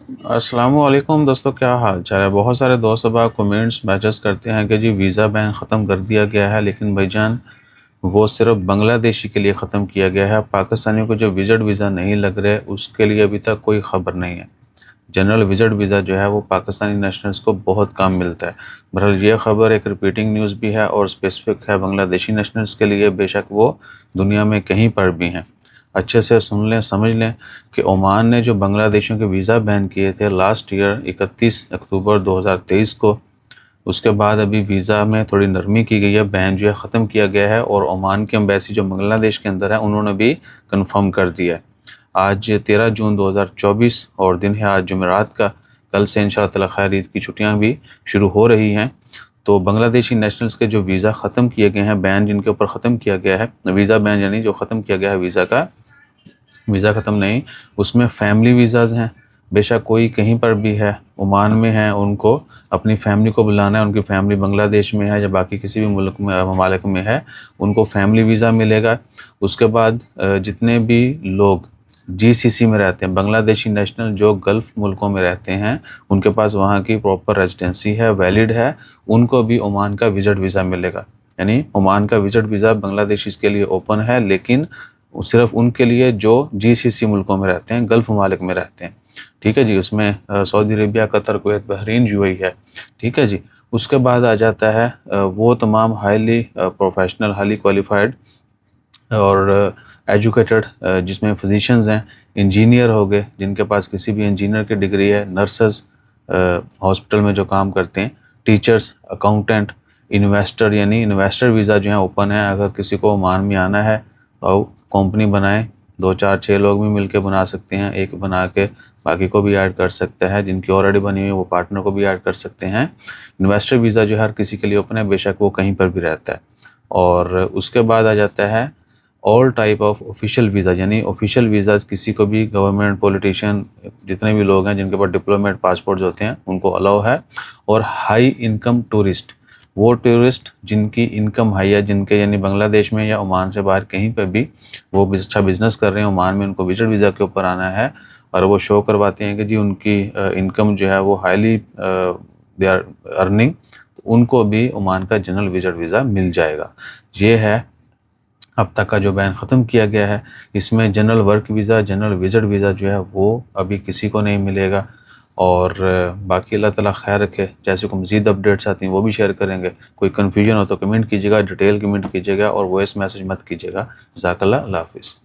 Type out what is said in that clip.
السلام علیکم دوستو، کیا حال چال ہے؟ بہت سارے دوست اب کومنٹس میسج کرتے ہیں کہ جی ویزا بین ختم کر دیا گیا ہے، لیکن بھائی جان وہ صرف بنگلہ دیشی کے لیے ختم کیا گیا ہے۔ پاکستانیوں کو جو وزٹ ویزا نہیں لگ رہے اس کے لیے ابھی تک کوئی خبر نہیں ہے۔ جنرل وزٹ ویزا جو ہے وہ پاکستانی نیشنلز کو بہت کام ملتا ہے۔ بہرحال یہ خبر ایک ریپیٹنگ نیوز بھی ہے اور اسپیسیفک ہے بنگلہ دیشی نیشنلز کے لیے، بے شک وہ دنیا میں کہیں پر بھی ہیں۔ اچھے سے سن لیں، سمجھ لیں کہ عمان نے جو بنگلہ دیشیوں کے ویزا بین کیے تھے لاسٹ ایئر 31 اکتوبر 2023 کو، اس کے بعد ابھی ویزا میں تھوڑی نرمی کی گئی ہے، بین جو ہے ختم کیا گیا ہے، اور عمان کی ایمبیسی جو بنگلہ دیش کے اندر ہے انہوں نے بھی کنفرم کر دیا ہے۔ آج 13 جون 2024 اور دن ہے آج جمعرات کا۔ کل سے انشاءاللہ تعالی خیر عید کی چھٹیاں بھی شروع ہو رہی ہیں، تو بنگلہ دیشی نیشنلز کے جو ویزا ختم کیے گئے ہیں، بین جن کے اوپر ختم کیا گیا ہے، ویزا بین یعنی جو ختم کیا گیا ہے ویزا کا، ویزا ختم نہیں، اس میں فیملی ویزاز ہیں۔ بے شک کوئی کہیں پر بھی ہے، عمان میں ہیں، ان کو اپنی فیملی کو بلانا ہے، ان کی فیملی بنگلہ دیش میں ہے یا باقی کسی بھی ملک میں، ممالک میں ہے، ان کو فیملی ویزا ملے گا۔ اس کے بعد جتنے بھی لوگ جی سی سی میں رہتے ہیں، بنگلہ دیشی نیشنل جو گلف ملکوں میں رہتے ہیں، ان کے پاس وہاں کی پراپر ریزیڈنسی ہے، ویلڈ ہے، ان کو بھی عمان کا وزٹ ویزا ملے گا۔ یعنی عمان کا وزٹ ویزا بنگلہ دیشیز کے لیے اوپن ہے، لیکن صرف ان کے لیے جو جی سی سی ملکوں میں رہتے ہیں، گلف ممالک میں رہتے ہیں۔ ٹھیک ہے جی، اس میں سعودی عربیہ، قطر، کویت، بحرین، یو اے ای ہے۔ ٹھیک ہے جی، اس کے بعد آ جاتا ہے وہ تمام ہائیلی پروفیشنل، ہائیلی کوالیفائڈ اور ایجوکیٹڈ، جس میں فزیشنز ہیں، انجینئر ہو گئے جن کے پاس کسی بھی انجینئر کی ڈگری ہے، نرسز ہاسپٹل میں جو کام کرتے ہیں، ٹیچرز، اکاؤنٹنٹ، انویسٹر، یعنی انویسٹر ویزا جو ہے اوپن ہے۔ اگر کسی کو عمان میں آنا ہے اور کمپنی بنائیں، 2 4 6 لوگ بھی مل کے بنا سکتے ہیں، ایک بنا کے باقی کو بھی ایڈ کر سکتے ہیں، جن کی آلریڈی بنی ہوئی وہ پارٹنر کو بھی ایڈ کر سکتے ہیں۔ انویسٹر ویزا جو ہر کسی کے لیے اوپن ہے، بے شک وہ کہیں پر بھی رہتا ہے۔ اور اس کے بعد آ جاتا ہے all type of official visa, یعنی آفیشیل ویزاز کسی کو بھی، گورنمنٹ، پولیٹیشین، جتنے بھی لوگ ہیں جن کے پاس ڈپلومیٹ پاسپورٹس ہوتے ہیں ان کو الاؤ ہے۔ اور ہائی انکم ٹورسٹ، وہ ٹورسٹ جن کی انکم ہائی ہے، جن کے یعنی بنگلہ دیش میں یا عمان سے باہر کہیں پہ بھی وہ اچھا بزنس کر رہے ہیں، عمان میں ان کو وزٹ ویزا کے اوپر آنا ہے، اور وہ شو کرواتے ہیں کہ جی ان کی انکم جو ہے وہ ہائیلی دے آر ارننگ، ان کو بھی عمان کا جنرل وزٹ ویزا مل جائے گا۔ یہ ہے اب تک کا جو بین ختم کیا گیا ہے۔ اس میں general work visa, general visit visa جو ہے وہ ابھی کسی کو نہیں ملے گا۔ اور باقی اللہ تعالیٰ خیر رکھے، جیسے کو مزید اپڈیٹس آتی ہیں وہ بھی شیئر کریں گے۔ کوئی کنفیوژن ہو تو کمنٹ کیجیے گا، ڈیٹیل کمنٹ کیجیے گا، اور وائس میسج مت کیجیے گا۔ جزاک اللہ، اللہ حافظ۔